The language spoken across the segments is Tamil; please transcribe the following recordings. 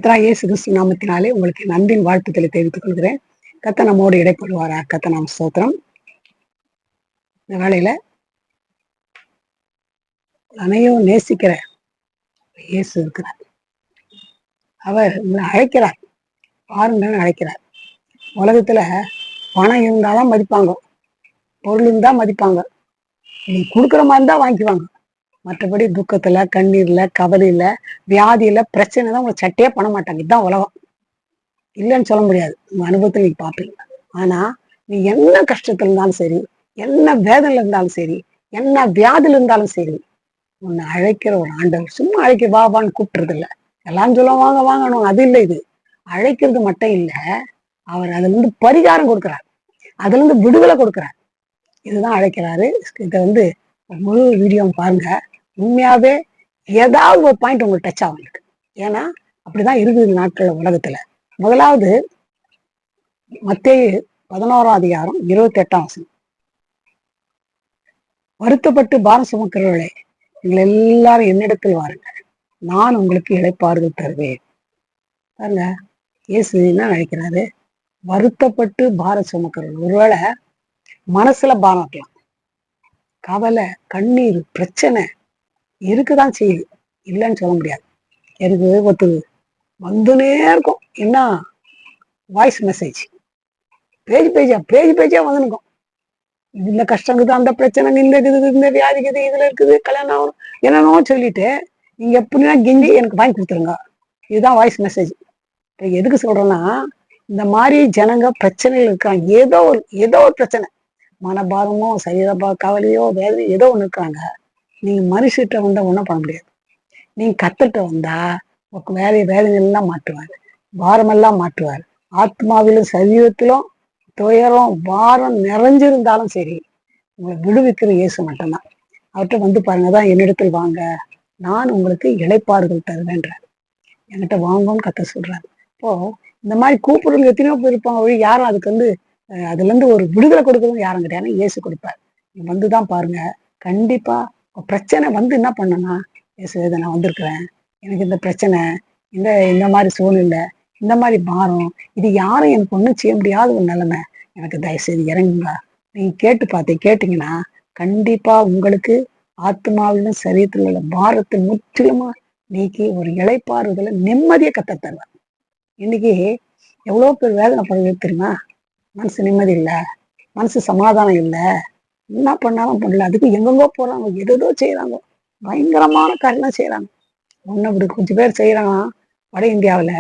கர்த்தராகிய இயேசு கிறிஸ்து நாமத்தினாலே உங்களுக்கு என் அன்பின் வாழ்த்துக்களை தெரிவித்துக் கொள்கிறேன். கர்த்தர் நம்மோடு இடைப்படுவாரா? கர்த்தர் நாம ஸ்தோத்திரம். இந்த வேளையில அனைவரும் நேசிக்கிற இயேசு இருக்கிறார். அவர் உங்களை அழைக்கிறார், பாருங்கன்னு அழைக்கிறார். உலகத்துல பணம் இருந்தாதான் மதிப்பாங்க, பொருள் இருந்தா மதிப்பாங்க, நீ கொடுக்குற மாதிரி தான் வாங்கிக்குவாங்க. மற்றபடி துக்கத்துல, கண்ணீர்ல, கவலையில, வியாதியில, பிரச்சனை தான் உங்களை சட்டையே பண்ண மாட்டாங்க. இதுதான் உலகம். இல்லைன்னு சொல்ல முடியாது, உங்க அனுபவத்தை நீங்க பார்ப்பீங்க. ஆனா நீ என்ன கஷ்டத்துல இருந்தாலும் சரி, என்ன வேதனையில இருந்தாலும் சரி, என்ன வியாதியில இருந்தாலும் சரி, உன்னை அழைக்கிற ஒரு ஆண்டவர். சும்மா அழைக்க வா வான்னு கூப்பிட்டுறது இல்லை. எல்லாம் சொல்லுவோம் வாங்க வாங்கணும், அது இல்லை. இது அழைக்கிறது மட்டும் இல்லை, அவர் அதுல இருந்து பரிகாரம் கொடுக்கிறார், அதுல இருந்து விடுதலை கொடுக்கிறார். இதுதான் அழைக்கிறாரு. இதை முழு வீடியோ பாருங்க. உண்மையாவே ஏதாவது ஒரு பாயிண்ட் உங்களுக்கு டச் ஆகும் இருக்கு. ஏன்னா அப்படிதான் இருக்குது இந்த நாட்கள் உலகத்துல. முதலாவது மத்தேயு 11:28. வருத்தப்பட்டு பாரம் சுமக்கிறவர்களே, நீங்கள் எல்லாரும் என்னிடத்தில் வாருங்கள், நான் உங்களுக்கு இளைப்பாறுதல் தருவேன். பாருங்க, இயேசு என்ன நினைக்கிறாரு? வருத்தப்பட்டு பாரம் சுமக்கிறவர்கள். ஒருவேளை மனசுல பாரம் இருக்கலாம், கவலை, கண்ணீர், பிரச்சனை இருக்குதான் செய்யுது, இல்லைன்னு சொல்ல முடியாது. எனக்கு ஒத்துது வந்துனே இருக்கும். என்ன வாய்ஸ் மெசேஜ், பேஜ் பேஜா வந்துருக்கும். இந்த கஷ்டம் இருக்குது, அந்த பிரச்சனை, இந்த இருக்குது, இந்த வியாதி இருக்குது, இதுல இருக்குது, கல்யாணம் ஆகணும், என்னன்னோ சொல்லிட்டு நீங்க எப்படின்னா கெஞ்சி எனக்கு வாங்கி கொடுத்துருங்க. இதுதான் வாய்ஸ் மெசேஜ். இப்போ எதுக்கு சொல்றேன்னா, இந்த மாதிரி ஜனங்க பிரச்சனைகள் இருக்காங்க. ஏதோ ஒரு பிரச்சனை, மனபாரமோ, கவலையோ, வேதனை, ஏதோ ஒண்ணு இருக்காங்க. நீங்க மனுஷிட்ட வந்தா ஒன்றும் பண்ண முடியாது. நீங்க கத்துட்ட வந்தா வேதனை எல்லாம் மாற்றுவார், பாரமெல்லாம் மாற்றுவார். ஆத்மாவிலும் சரீரத்திலும் துயரம் பாரம் நிறைஞ்சிருந்தாலும் சரி, உங்களை விடுவிக்கிற இயேசு மட்டும்தான். அவர்கிட்ட பாருங்க. தான் என்னிடத்தில் வாங்க, நான் உங்களுக்கு இளைப்பாறுதல் தருவேன்றார். என்கிட்ட வாங்கன்னு கத்த சொல்றாரு. இப்போ இந்த மாதிரி கூப்பிடுறது எத்தனையோ பேர் இருப்பாங்க வழி. யாரும் அதுக்கு அதுல இருந்து ஒரு விடுதலை கொடுக்கறதும் யாரும் கிடையாது. இயேசு கொடுப்பார். நீ வந்துதான் பாருங்க. கண்டிப்பா பிரச்சனை என்ன பண்ணனா, இயேசு இதை நான் வந்திருக்கிறேன், எனக்கு இந்த பிரச்சனை, இந்த மாதிரி சூழ்நிலை, இந்த மாதிரி பாரம், இது யாரும் எனக்கு ஒன்றும் செய்ய முடியாத ஒரு நிலைமை, எனக்கு தயவுசெய்து இறங்குங்க. நீங்க கேட்டீங்கன்னா கண்டிப்பா உங்களுக்கு ஆத்மாவிலும் சரீரத்தில் உள்ள பாரத்தை முற்றிலுமா நீக்கி ஒரு இளைப்பாறுதலை நிம்மதியை கத்த தருவார். இன்னைக்கு எவ்வளவு பேர் வேதனைப்படுறது தெரியுமா? மனசு நிம்மதி இல்லை, மனசு சமாதானம் இல்லை, என்ன பண்ணாலும் பண்ணல. அதுக்கு எங்கெங்கோ போறாங்க, எதோ செய்யறாங்க, பயங்கரமான காரியம்லாம் செய்யறாங்க. இப்படி கொஞ்சம் பேர் செய்யறாங்க. வட இந்தியாவில்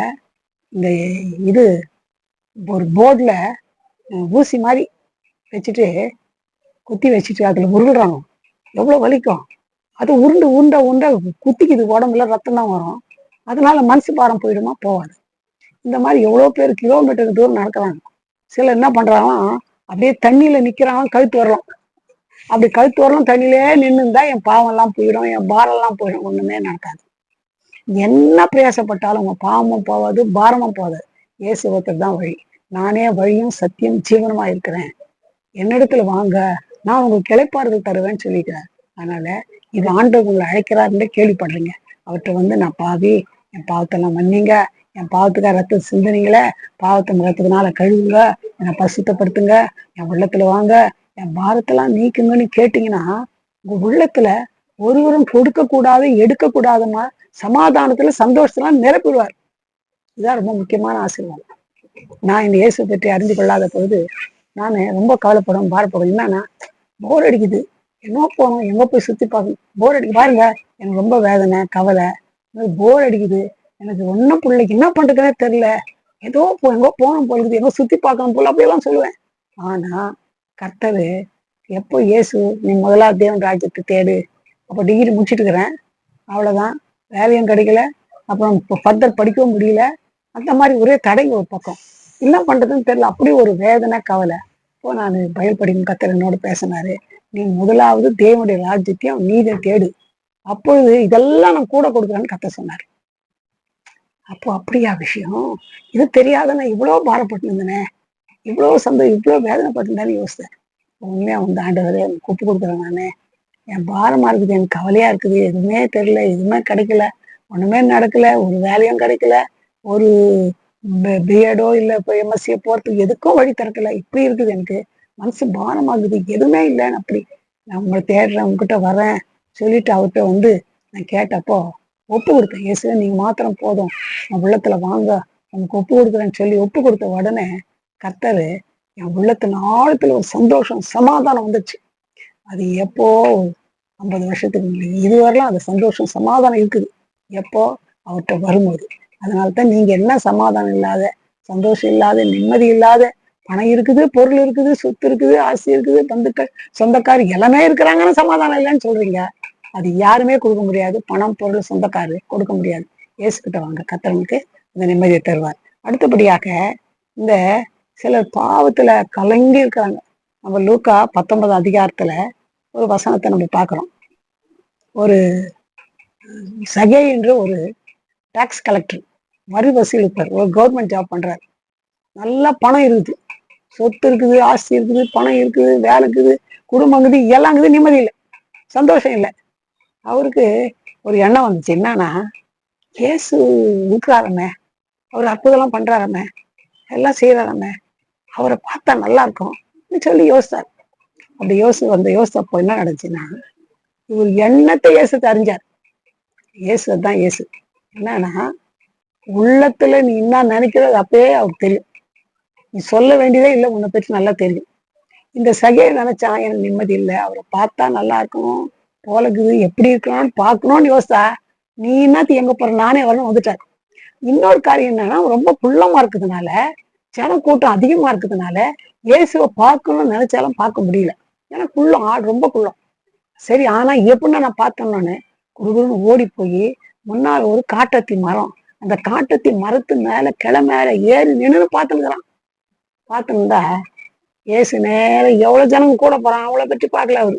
இந்த ஒரு போர்டில் ஊசி மாதிரி வச்சுட்டு குத்தி வச்சுட்டு அதுல உருள்றாங்க. எவ்வளவு வலிக்கும் அது. உருண்டை குத்திக்குது, உடம்புல ரத்தம் தான் வரும். அதனால மனசு பாரம் போயிடுமா? போவாது. இந்த மாதிரி எவ்வளவு பேர் கிலோமீட்டருக்கு தூரம் நடக்கிறாங்க. சில என்ன பண்றாங்க, அப்படியே தண்ணியில நிக்கிறாங்க, கழுத்து வரலாம். அப்படி கழுத்து வரலாம் தண்ணியிலே நின்றுந்தா என் பாவம் எல்லாம் போயிடும், என் பாரம் எல்லாம் போயிடும். ஒண்ணுமே நடக்காது. என்ன பிரயாசப்பட்டாலும் உங்க பாவமும் போவாது, பாரமும் போவாது. இயேசு ஒருத்தர் தான் வழி. நானே வழியும் சத்தியம் ஜீவனமா இருக்கிறேன், என்னிடத்துல வாங்க, நான் உங்களுக்கு இளைப்பாறுதல் தருவேன்னு சொல்லிக்கிறேன். அதனால இது ஆண்டவர் உங்களை அழைக்கிறாருன்னு கேள்விப்படுறீங்க. அவர்கிட்ட நான் பாவி, என் பாவத்தெல்லாம் மன்னிங்க, என் பாவத்துக்காக ரத்தம் சிந்தனீங்களே, பாவத்தை ரத்தத்தினால கழுவுங்க, என்னை பரிசுத்தப்படுத்துங்க, என் உள்ளத்துல வாங்க, என் பாரத்தெல்லாம் நீக்குங்கன்னு கேட்டீங்கன்னா உங்க உள்ளத்துல ஒருவரும் கொடுக்க கூடாது, எடுக்க கூடாதுன்னா சமாதானத்துல சந்தோஷத்துல நிரப்பிடுவார். இதுதான் ரொம்ப முக்கியமான ஆசீர்வாதம். நான் இந்த இயேசு பற்றி அறிந்து கொள்ளாத பொழுது நான் ரொம்ப கவலைப்படும், பாரப்படும். என்னன்னா, போர் அடிக்குது, எங்க போகணும், எங்க போய் சுத்தி பார்க்கணும், போர் அடிக்கு பாருங்க. எனக்கு ரொம்ப வேதனை, கவலை, போர் அடிக்குது, எனக்கு ஒன்னும் பிள்ளைக்கு என்ன பண்றதுன்னே தெரியல, ஏதோ எங்கோ போகணும் போலுது, எங்கோ சுத்தி பார்க்கணும் போல, அப்படியெல்லாம் சொல்லுவேன். ஆனா கர்த்தர் எப்போ இயேசு நீ முதலாவது தேவன் ராஜ்யத்தை தேடு, அப்போ டிகிரி முடிச்சுட்டு இருக்கிறேன், அவ்வளவுதான், வேலையும் கிடைக்கல, அப்புறம் ஃபர்தர் படிக்கவும் முடியல, அந்த மாதிரி ஒரே தடைங்க ஒரு பக்கம், என்ன பண்றதுன்னு தெரியல, அப்படி ஒரு வேதனை, கவலை. இப்போ நான் பயப்படிக்கும் கர்த்தர் என்னோட பேசினாரு, நீ முதலாவது தேவனுடைய ராஜ்யத்தையும் நீதை தேடு, அப்பொழுது இதெல்லாம் நான் கூட கொடுக்குறேன்னு கர்த்தர் சொன்னார். அப்போ அப்படியா விஷயம், இது தெரியாத நான் இவ்வளவு பாரப்பட்டு இருந்தேனே, இவ்வளவு வேதனைப்பட்டிருந்தேன்னு யோசித்தேன். உண்மையா ஆண்டவரே கூப்பு கொடுக்குறேன், நானே என் பாரமா இருக்குது, எனக்கு கவலையா இருக்குது, எதுவுமே தெரியல, எதுவுமே கிடைக்கல, ஒண்ணுமே நடக்கல, ஒரு வேலையும் கிடைக்கல, ஒரு பிஎடோ இல்ல இப்போ எம்எஸ்சியோ போறதுக்கு எதுக்கும் வழி திறக்கல. இப்படி இருக்குது எனக்கு, மனசு பாரமாகுது, எதுவுமே இல்லைன்னு அப்படி நான் உங்களை தேடுறேன், உங்ககிட்ட வரேன் சொல்லிட்டு அவர்கிட்ட வந்து நான் கேட்டப்போ ஒப்பு கொடுத்தேன். இயேசுவே நீங்க மாத்திரம் போதும், என் உள்ளத்துல வாங்க, உனக்கு ஒப்பு கொடுக்குறேன்னு சொல்லி ஒப்பு கொடுத்த உடனே கர்த்தர் என் உள்ளத்தின் ஆழத்துல ஒரு சந்தோஷம் சமாதானம் வந்துச்சு. அது எப்போ 50 வருஷத்துக்கு முன்னாடி இதுவரையிலும் அந்த சந்தோஷம் சமாதானம் இருக்குது எப்போ அவர்கிட்ட வரும்போது. அதனால்தான் நீங்க என்ன சமாதானம் இல்லாத, சந்தோஷம் இல்லாத, நிம்மதி இல்லாத, பணம் இருக்குது, பொருள் இருக்குது, சொத்து இருக்குது, ஆசை இருக்குது, பந்துக்கள் சொந்தக்காரு எல்லாமே இருக்கிறாங்கன்னு சமாதானம் இல்லைன்னு சொல்றீங்க. அது யாருமே கொடுக்க முடியாது. பணம், பொருள், சொந்தக்காரு கொடுக்க முடியாது. இயேசுகிட்ட வாங்க, கர்த்தருக்கு இந்த நிம்மதியை தருவார். அடுத்தபடியாக இந்த சிலர் பாவத்துல கலங்கி இருக்கிறாங்க. நம்ம லூக்கா 19 அதிகாரத்துல ஒரு வசனத்தை நம்ம பார்க்கிறோம். ஒரு சகே என்று ஒரு டாக்ஸ் கலெக்டர், வரி வசூலிப்பார், ஒரு கவர்மெண்ட் ஜாப் பண்றாரு. நல்லா பணம் இருக்குது, சொத்து இருக்குது, ஆஸ்தி இருக்குது, பணம் இருக்குது, வேலை இருக்குது, குடும்பம் இருக்குது, எல்லாம் இருக்குது, நிம்மதி இல்லை, சந்தோஷம் இல்லை. அவருக்கு ஒரு எண்ணம் வந்துச்சு, என்னன்னா இயேசு இருக்கிறாரமே, அவர் அற்புதம்லாம் பண்றாரமே, எல்லாம் செய்யறாரமே, அவரை பார்த்தா நல்லா இருக்கும் சொல்லி யோசித்தார். அப்படி யோசித்தப்போ என்ன நடந்துச்சுன்னா, இவர் எண்ணத்தை இயேசு அறிஞ்சார். இயேசு தான் இயேசு. என்னன்னா உள்ளத்துல நீ என்ன நினைக்கிறது அப்பயே அவருக்கு தெரியும். நீ சொல்ல வேண்டியதே இல்லை, உன்னை பற்றி நல்லா தெரியும். இந்த சகையை நினைச்சா எனக்கு நிம்மதி இல்லை, அவரை பார்த்தா நல்லா இருக்கணும் போலக்குது, எப்படி இருக்கணும்னு பார்க்கணும்னு யோசித்தா நீ என்னத்து எங்க போற, நானே வரணும் வந்துட்டாரு. இன்னொரு காரியம் என்னன்னா, ரொம்ப குள்ளமா இருக்குதுனால, ஜன கூட்டம் அதிகமா இருக்குதுனால இயேசுவை பார்க்கணும்னு நினைச்சாலும் பார்க்க முடியல. ஏன்னா குள்ளம், ஆள் ரொம்ப குள்ளம். சரி, ஆனா எப்படின்னா நான் பார்த்தோன்னு குடுகுடுன்னு ஓடி போய் முன்னால் ஒரு காட்டத்தி மரம், அந்த காட்டத்தி மரத்து மேல கிளை மேல ஏறி நின்று பார்த்துக்கிறான். பார்த்துருந்தா இயேசு நேரம் எவ்வளவு ஜனங்க கூட போறான், அவளை பற்றி பார்க்கல அவரு.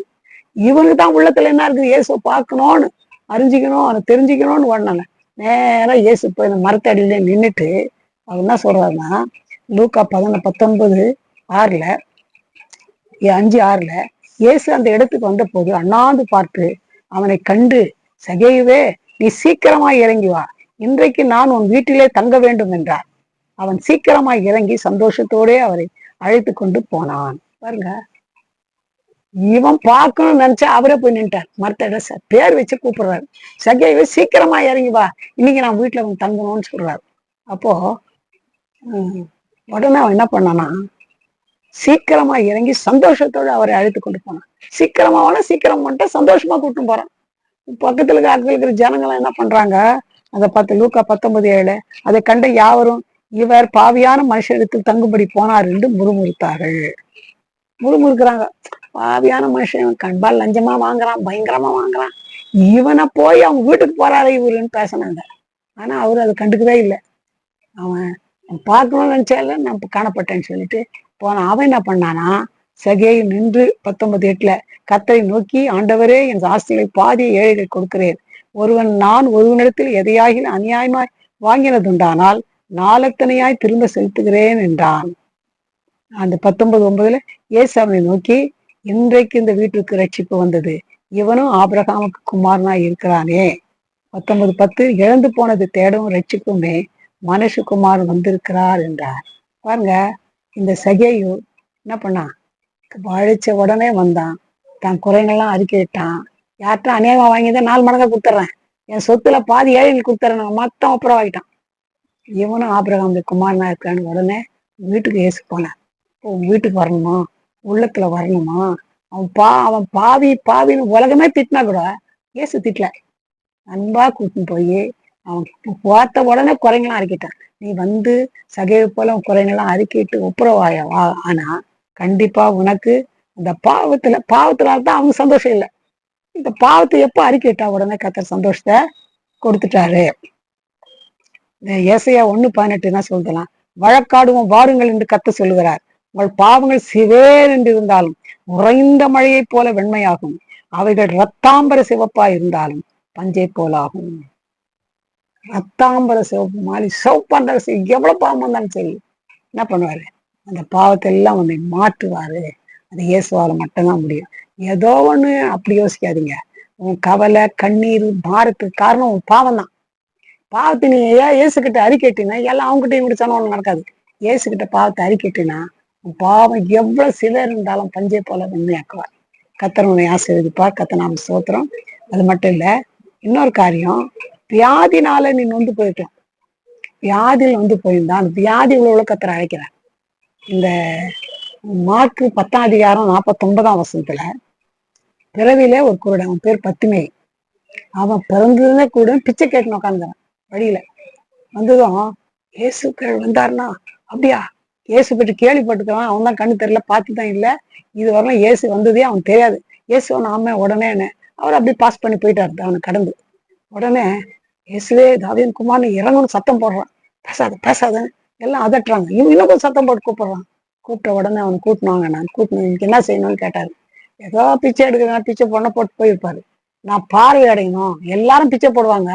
இவனுக்கு தான் உள்ளத்துல என்ன இருக்குது, இயேசுவை பார்க்கணும்னு, அறிஞ்சிக்கணும், அதை தெரிஞ்சுக்கணும்னு ஓடினாங்க. நேரம் இயேசு போய் இந்த மரத்தடியில நின்றுட்டு அவர் என்ன சொல்றாருன்னா, லூக்கா 19:6 5:6 இயேசு அந்த இடத்துக்கு வந்த போது அண்ணாந்து பார்த்து அவனை கண்டு, சகேயுவே நீ சீக்கிரமாய் இறங்கி வா, இன்றைக்கு நான் உன் வீட்டிலே தங்க வேண்டும் என்றார். அவன் சீக்கிரமாய் இறங்கி சந்தோஷத்தோடே அவரை அழைத்து கொண்டு போனான். பாருங்க, இவன் பார்க்கணும்னு நினைச்சா அவரே போய் நின்ட்டார். மரத்தட பேர் வச்சு கூப்பிடுறாரு, சகேயுவே சீக்கிரமா இறங்கி வா, இன்னைக்கு நான் வீட்டுல அவன் தங்கணும்னு சொல்றாரு. அப்போ உடனே அவன் என்ன பண்ணானா, சீக்கிரமா இறங்கி சந்தோஷத்தோட அவரை அழைத்து கொண்டு போனான். சீக்கிரமா சீக்கிரம் பண்ணிட்டு சந்தோஷமா கூப்பிட்டு போறான். பக்கத்துல இருக்கிற ஜனங்களாம் என்ன பண்றாங்க, அதை பார்த்து லூக்கா 19:7 அதை கண்ட யாவரும் இவர் பாவியான மனுஷனிடத்தில் தங்கும்படி போனார் என்று முறுமுறுத்தார்கள். முறுமுறுக்கிறாங்க, பாவியான மனுஷன் கண்பால் லஞ்சமா வாங்குறான், பயங்கரமா வாங்குறான், இவனை போய் அவங்க வீட்டுக்கு போறாரு இவருன்னு பேசினாங்க. ஆனா அவரு அதை கண்டுக்கவே இல்லை. அவன் பார்க்கணும்னு நினைச்சால நான் காணப்பட்டேன்னு சொல்லிட்டு போனான். அவன் என்ன பண்ணானா, சகேயு நின்று 19:8 கர்த்தரை நோக்கி, ஆண்டவரே என் ஆஸ்திகளை பாதி ஏழைகள் கொடுக்கிறேன், நான் ஒருவனிடத்தில் எதையாகில் அநியாயமாய் வாங்கினதுண்டானால் நாலத்தனையாய் திரும்ப செலுத்துகிறேன் என்றான். அந்த 19:9 இயேசு அவனை நோக்கி, இன்றைக்கு இந்த வீட்டுக்கு ரட்சிப்பு வந்தது, இவனும் ஆபிரகாமுக்கு குமாரனாய் இருக்கிறானே. 19:10 இழந்து போனது தேடவும் ரட்சிப்புமே மனுஷகுமார் வந்திருக்கிறார் என்றார். பாருங்க, இந்த சகேயு என்ன பண்ணான், வழிச்ச உடனே வந்தான், தன் குறைகள்லாம் அறிக்கையிட்டான். யார்கிட்ட அநியாயமா வாங்கிதான் 4 மடங்கா கொடுத்துட்றேன், என் சொத்துல பாதி ஏழைகள் கொடுத்துறேன், மொத்தம் அப்புறம் ஆகிட்டான். இவனும் ஆபிரகாமுடைய குமாரனா இருக்கான்னு உடனே வீட்டுக்கு இயேசு போனேன். வீட்டுக்கு வரணுமா, உள்ளத்துல வரணுமா, அவன் பாவின்னு உலகமே திட்டினா கூட இயேசு திட்டல. அன்பா கூட்டின்னு போய் அவன் பார்த்த உடனே குறைங்களாம் அறிக்கிட்டான். நீ வந்து சகையை போல குறைங்களாம் அறிக்கிட்டு ஒப்புரவாயவா, ஆனா கண்டிப்பா உனக்கு இந்த பாவத்தினால்தான் அவங்க சந்தோஷம் இல்லை. இந்த பாவத்தை எப்ப அறிக்கிட்டா உடனே கர்த்தர் சந்தோஷத்தை கொடுத்துட்டாரு. இந்த ஏசாயா 1:18 என்ன சொல்றலாம், வழக்காடுவோம் வாருங்கள் என்று கர்த்தர் சொல்லுகிறார், உங்கள் பாவங்கள் சிவேர் என்று இருந்தாலும் உறைந்த மழையை போல வெண்மையாகும், அவைகள் ரத்தாம்பர சிவப்பா இருந்தாலும் பஞ்சை போலாகும். ரத்தாம்பர சிவப்பு மாதிரி சிவப்பாண்ட எவ்வளவு பாவம் வந்தாலும் சரி என்ன பண்ணுவாரு, அந்த பாவத்தை எல்லாம் உன்னை மாற்றுவாரு. அது இயேசுவால மட்டும்தான் முடியும். ஏதோ ஒண்ணு அப்படி யோசிக்காதீங்க. உன் கவலை கண்ணீர் பாரத்துக்கு காரணம் உன் பாவம் தான். பாவத்தை நீ ஏன் இயேசுகிட்ட அறிக்கைட்டினா எல்லாம் அவங்ககிட்ட இப்படி சொன்ன ஒண்ணு நடக்காது. இயேசுகிட்ட பாவத்தை அறிக்கைட்டினா பாவம் எவ்வளவு சிலர் இருந்தாலும் பஞ்சை போல உண்மையாக்குவார். கர்த்தர் உன்னை ஆசீர்வதிப்பார். கர்த்தர் நாம ஸ்தோத்திரம். அது மட்டும் இல்ல, இன்னொரு காரியம், வியாதினால நீ நொந்து போயிட்டோம். வியாதியில் வந்து போயிருந்தா அந்த வியாதி உள்ள கர்த்தர் அழைக்கிறார். இந்த மார்க்கு 10ஆம் அதிகாரம் 49ஆம் வசனத்துல பிறவிலே ஒரு குருடன், அவன் பேர் பத்திமை. அவன் பிறந்ததுமே கூட பிச்சை கேட்டு உட்காந்துறான் வழியில. வந்ததும் இயேசுக்கள் வந்தாருன்னா, அப்படியா இயேசு பற்றி கேள்விப்பட்டுக்கிறான், அவன் தான் கண்ணு தெரியல, பார்த்துதான் இல்லை, இது வரலாம் இயேசு வந்ததே அவன் தெரியாது. இயேசு நாம உடனே அவர் அப்படியே பாஸ் பண்ணி போயிட்டாரு அவனை கடந்து. உடனே இயேசுவே தாவீதின் குமாரனை இறங்கணும்னு சத்தம் போடுறான். பேசாத பேசாதன்னு எல்லாம் அதட்டுறாங்க. இவன் இன்னும் கொஞ்சம் சத்தம் போட்டு கூப்பிடுறான். கூப்பிட்ட உடனே அவனை கூட்டினாங்க. நான் கூட்டினு இன்னைக்கு என்ன செய்யணும்னு கேட்டாரு. ஏதோ பிச்சை எடுக்கிறேன், பிச்சை பொண்ணை போட்டு போயிருப்பாரு. நான் பார்வை அடையணும், எல்லாரும் பிச்சை போடுவாங்க,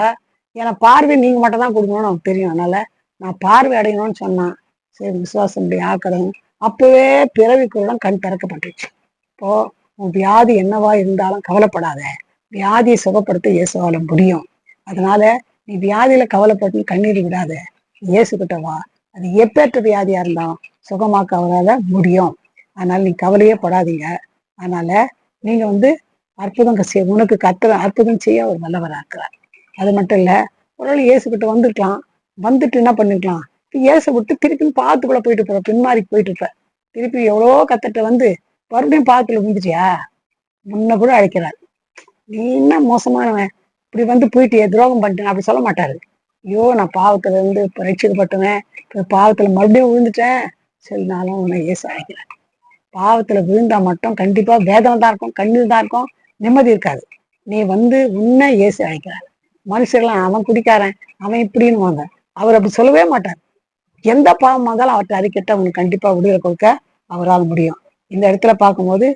ஏன்னா பார்வை நீங்க மட்டும் தான் கொடுக்கணும்னு அவனுக்கு தெரியும். அதனால நான் பார்வை அடையணும்னு சொன்னான். சரி விசுவாசம் இப்படி ஆக்கணும். அப்பவே பிறவிக்குள்ள கண் திறக்கப்பட்டுச்சு. இப்போ உன் வியாதி என்னவா இருந்தாலும் கவலைப்படாத, வியாதியை சுகப்படுத்த இயேசுவால முடியும். அதனால நீ வியாதியில கவலைப்பட்டு கண்ணீர் விடாத, இயேசுகிட்ட வா. அது எப்பேற்ற வியாதியா இருந்தாலும் சுகமாக்க அவரால முடியும். அதனால நீ கவலையே படாதீங்க. அதனால நீங்க அற்புதம் செய்ய, உனக்கு அற்புதம் செய்ய அவர் வல்லவரா இருக்கிறார். அது மட்டும் இல்ல, ஒரு இயேசுகிட்ட வந்துருக்கலாம், வந்துட்டு என்ன பண்ணிருக்கலாம், இயேசு விட்டு திருப்பி பாத்துக்குள்ள போயிட்டு போற, பின்மாறி போயிட்டு இருப்ப. திருப்பி எவ்வளோ கத்துட்டு மறுபடியும் பாத்துல விழுந்துட்டியா, முன்ன கூட அழைக்கிறார். நீ என்ன மோசமானவன், இப்படி போயிட்டு துரோகம் பண்ணிட்டேன் அப்படி சொல்ல மாட்டாரு. ஐயோ நான் பாவத்துல இருந்து ரட்சிக்கப்பட்டவன், பாவத்துல மறுபடியும் விழுந்துட்டேன் சரினாலும் உன்னை இயேசு அழைக்கிறேன். பாவத்துல விழுந்தா மட்டும் கண்டிப்பா வேதனை தான் இருக்கும், கண்ணீர் தான் இருக்கும், நிம்மதி இருக்காது. நீ உன்னை இயேசு அழைக்கிறார். மனுஷர்லாம் அவன் குடிக்காரன், அவன் இப்படின்னு வாங்க, அவர் அப்படி சொல்லவே மாட்டார். எந்த பாவம் இருந்தாலும் அவர்கிட்ட அறிக்கிட்ட அவனுக்கு கண்டிப்பா விடுதலை கொடுக்க அவரால் முடியும். இந்த இடத்துல பார்க்கும்போது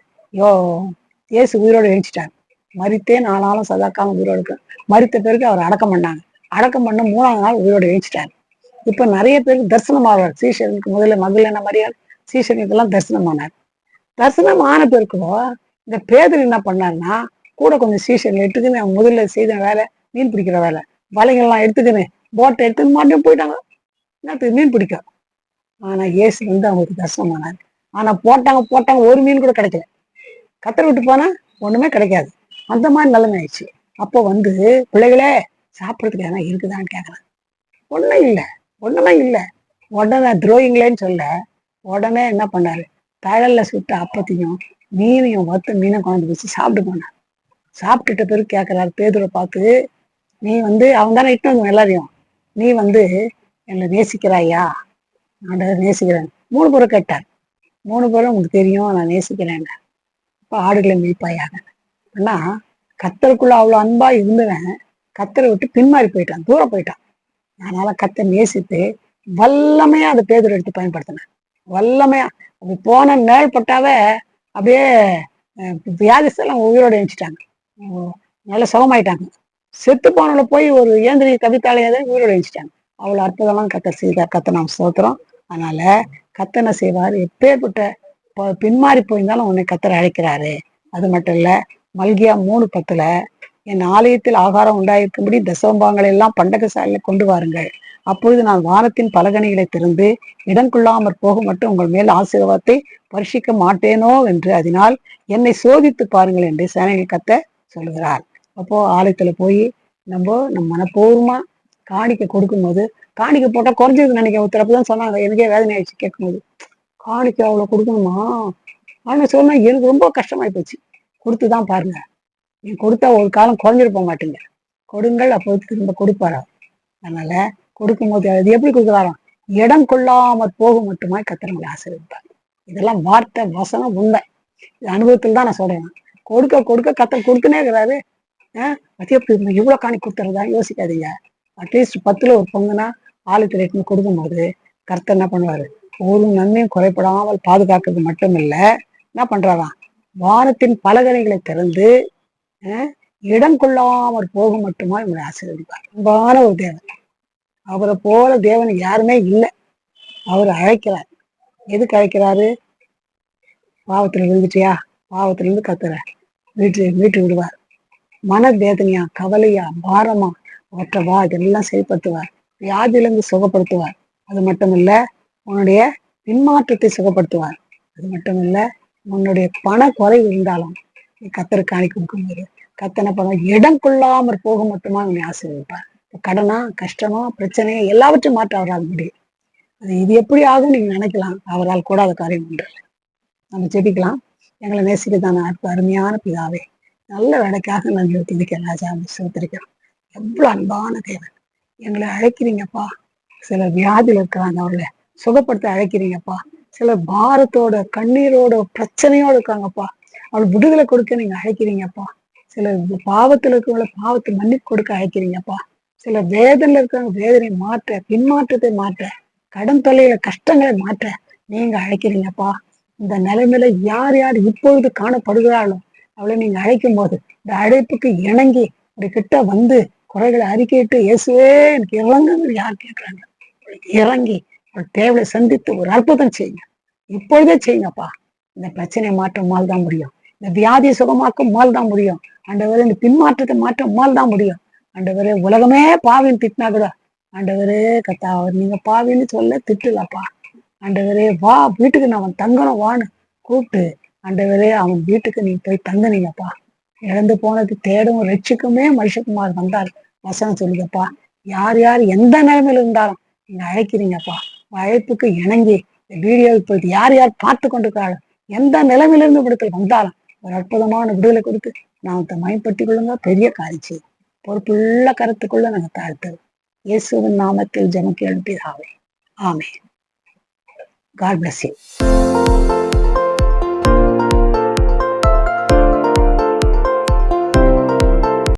இயேசு உயிரோடு எழுச்சிட்டார். மரித்தே 4 நாளும் சதாக்காம உயிரோடு மரித்த பிறகு அவர் அடக்கம் பண்ணாங்க. அடக்கம் பண்ண 3ஆம் நாள் உயிரோடு எழுச்சிட்டார். இப்ப நிறைய பேருக்கு தரிசனம் ஆவார். சீஷனுக்கு முதல்ல மகள மரியாள் சீஷனுக்கெல்லாம் தரிசனம் ஆனார். தரிசனம் ஆன பிறகுவோ இந்த பேதர் என்ன பண்ணாருன்னா, கூட கொஞ்சம் சீஷன் எடுத்துக்குன்னு அவன் முதல்ல செய்த வேலை, மீன் பிடிக்கிற வேலை, வலைகள்லாம் எடுத்துக்கின்னு போட்டை எடுத்துன்னு மாட்டியும் போயிட்டாங்க. என்னத்துக்கு மீன் பிடிக்க. ஆனா இயேசு அவங்களுக்கு தரிசனம் ஆனார். ஆனா போட்டாங்க ஒரு மீன் கூட கிடைக்கல. கத்தரை விட்டு போனா ஒண்ணுமே கிடைக்காது. அந்த மாதிரி நிலைமை ஆயிடுச்சு. அப்போ பிள்ளைகளே சாப்பிட்றதுக்கு எதனா இருக்குதான்னு கேட்கறாங்க. ஒண்ணும் இல்லை, ஒண்ணுமே இல்லை. உடனே துரோகிங்களேன்னு சொல்ல உடனே என்ன பண்ணாரு, தழல்ல சுட்ட அப்பத்தையும் மீனையும் வறுத்த மீனை கொண்டு வச்சு சாப்பிட்டு போனார். சாப்பிட்டுட்ட பிறகு கேட்கிறாரு பேதுரை பார்த்து, நீ அவன் தானே இட்டு வந்து எல்லாரையும், நீ என்னை நேசிக்கிறாயா? நான் நேசிக்கிறேன். 3 பேரும் கேட்டார். 3 பேரும் உங்களுக்கு தெரியும் நான் நேசிக்கிறேன். இப்போ ஆடுகளை மேய்ப்பாயாக. ஆனா கத்தருக்குள்ள அவ்வளவு அன்பா இருந்தவன் கத்தரை விட்டு பின்மாறி போயிட்டான், தூரம் போயிட்டான். அதனால கத்தரை நேசித்து வல்லமையா அதை பேதுரை எடுத்து பயன்படுத்தினேன். வல்லமையா அப்படி போன நேழ்பட்டாவே அப்படியே வியாதிஸ்தெல்லாம் உயிரோடு எழுச்சிட்டாங்க, நல்ல சுகமாயிட்டாங்க. செத்து போனவளை போய் ஒரு ஏந்திரி கவித்தாலையாவே உயிரோடு எழுச்சிட்டாங்க. அவ்வளவு அற்புதமான கத்தர் செய்தார். கத்தை நாம் ஸ்தோத்திரம். அதனால கத்தனை செய்வார். எப்பேற்பட்ட பின்மாறி போயிருந்தாலும் உன்னை கத்தரை அழைக்கிறாரு. அது மட்டும் இல்ல, மல்கியா 3:10 என் ஆலயத்தில் ஆகாரம் உண்டாயிருக்கும்படி தசமபாகங்களை எல்லாம் பண்டக சாலையில கொண்டு வாருங்கள், அப்பொழுது நான் வானத்தின் பலகணிகளை திறந்து இடம் கொள்ளாமற் போக மட்டும் உங்கள் மேல் ஆசீர்வாதத்தை பரிசிக்க மாட்டேனோ என்று, அதனால் என்னை சோதித்து பாருங்கள் என்று சேனைகள் கத்த சொல்லுகிறார். அப்போ ஆலயத்துல போய் நம்ம மனப்பூர்வமா காணிக்கை கொடுக்கும்போது, காணிக்கை போட்டா குறைஞ்சது நினைக்க ஒருத்தரப்புதான் சொன்னாங்க. எனக்கே வேதனை ஆயிடுச்சு கேட்கும்போது, காணிக்கை அவ்வளவு கொடுக்கணுமா ஆனா சொன்னா எனக்கு ரொம்ப கஷ்டமாயி போச்சு. கொடுத்துதான் பாருங்க, நீ கொடுத்தா ஒரு காலம் குறைஞ்சிட்டு போக மாட்டீங்க. கொடுங்கள், அப்போ திரும்ப கொடுப்பாரா. அதனால கொடுக்கும்போது அது எப்படி கொடுக்குறாராம், இடம் கொள்ளாமற் போக மட்டுமா கத்திரங்களை ஆசீர்வதிப்பார். இதெல்லாம் வார்த்தை வசனம் உண்மை. இது அனுபவத்தில் தான் நான் சொல்றேன். கொடுக்க கொடுக்க கத்தர் கொடுத்துனே இருக்கிறாரு. இவ்வளவு காணி கொடுத்துறதா யோசிக்காதீங்க. அட்லீஸ்ட் 10ல் ஒரு பங்குனா ஆலயத்தில் எடுத்து கொடுக்கும்போது கர்த்தர் என்ன பண்ணுவாரு, ஒரு நன்மையும் குறைப்படாமல் பாதுகாக்கிறது மட்டும் இல்ல, என்ன பண்றாராம், வானத்தின் பலகணிகளை திறந்து இடம் கொள்ளாமற் போக மட்டுமா இவங்களை ஆசீர்வதிப்பார். அன்பான ஒரு தேவன். அவரை போல தேவன் யாருமே இல்லை. அவர் அழைக்கிறார். எதுக்கு அழைக்கிறாரு? பாவத்துல விழுந்துட்டியா, பாவத்துல இருந்து கத்துற மீட்டு விடுவார். மன வேதனையா, கவலையா, பாரமா, ஒற்றவா இதெல்லாம் செயல்படுத்துவார். வியாதியிலிருந்து சுகப்படுத்துவார். அது மட்டும் இல்ல, உன்னுடைய பின்மாற்றத்தை சுகப்படுத்துவார். அது மட்டும் இல்ல, உன்னுடைய பண குறைவு இருந்தாலும் நீ கத்தருக்கு காணிக்கை கொடுக்கும்போது கத்தனை பண்ண இடம் கொள்ளாமற் போக மட்டுமா உன்னை ஆசீர்வதிப்பார். கடனா, கஷ்டமா, பிரச்சனையா எல்லாவற்றையும் மாற்ற அவரால் முடியும். அது இது எப்படி ஆகும் நீங்க நினைக்கலாம். அவரால் கூடாத காரியம் உண்டு. நம்ம ஜெபிக்கலாம். எங்களை நேசிக்கத்தான அருமையான பிதாவே, நல்ல வேலைக்காக நாங்கள் துதிக்கிறேன் ராஜா, சுத்திரிக்கிறோம். எவ்வளவு அன்பான தேவன், எங்களை அழைக்கிறீங்கப்பா. சிலர் வியாதியில இருக்கிறாங்க, அவர்களை சுகப்படுத்த அழைக்கிறீங்கப்பா. சிலர் பாரத்தோட, கண்ணீரோட, பிரச்சனையோட இருக்காங்கப்பா, அவள் விடுதலை கொடுக்க நீங்க அழைக்கிறீங்கப்பா. சிலர் பாவத்துல இருக்கிறவங்கள பாவத்தை மன்னிப்பு கொடுக்க அழைக்கிறீங்கப்பா. சிலர் வேதனையில இருக்கிறவங்க வேதனையை மாற்ற, பின்மாற்றத்தை மாற்ற, கடன் தொல்லையில கஷ்டங்களை மாற்ற நீங்க அழைக்கிறீங்கப்பா. இந்த நிலைமையில யார் யார் இப்பொழுது காணப்படுகிறாளோ அவளை நீங்க அழைக்கும் போது இந்த அழைப்புக்கு இணங்கி ஒரு கிட்ட வந்து குறைகளை அறிக்கையிட்டு இயேசுவே எனக்கு இறங்குன்னு யார் கேட்கிறாங்க, இறங்கி ஒரு தேவையை சந்தித்து ஒரு அற்புதம் செய்யுங்க. இப்பொழுதே செய்யுங்கப்பா. இந்த பிரச்சனையை மாற்ற மால் தான் முடியும். இந்த வியாதியை சுகமாக்கும் மால் தான் முடியும். ஆண்டவரே, இந்த பின்மாற்றத்தை மாற்ற மால் தான் முடியும். ஆண்டவரே, உலகமே பாவின்னு திட்டினா கூட ஆண்டவரே கத்தா நீங்க பாவின்னு சொல்ல திட்டுலப்பா. ஆண்டவரே, வா வீட்டுக்கு நான் தங்கணும் வான்னு கூப்பிட்டு ஆண்டவரே அவன் வீட்டுக்கு நீ போய் தங்கினீங்கப்பா. இழந்து போனது தேடும் ரட்சிக்குமே மனுஷகுமார் வந்தார் வசனம் சொல்லுங்கப்பா. யார் யார் எந்த நிலைமையில இருந்தாலும் நீங்க அழைக்கிறீங்கப்பா. அழைப்புக்கு இணங்கி வீடியோ இப்போது யார் யார் பார்த்து கொண்டிருக்காங்க, எந்த நிலைமையிலிருந்து விடுதலை வந்தாலும் ஒரு அற்புதமான விடுதலை கொடுத்து நாமத்தை மயன்படுத்திக் கொள்ளுங்க. பெரிய காரிச்சு பொறுப்புள்ள கருத்துக்குள்ள நாங்க தாழ்த்தது இயேசுவின் நாமத்தில் ஜெபம் கேள்வி. ஆமே. God bless you.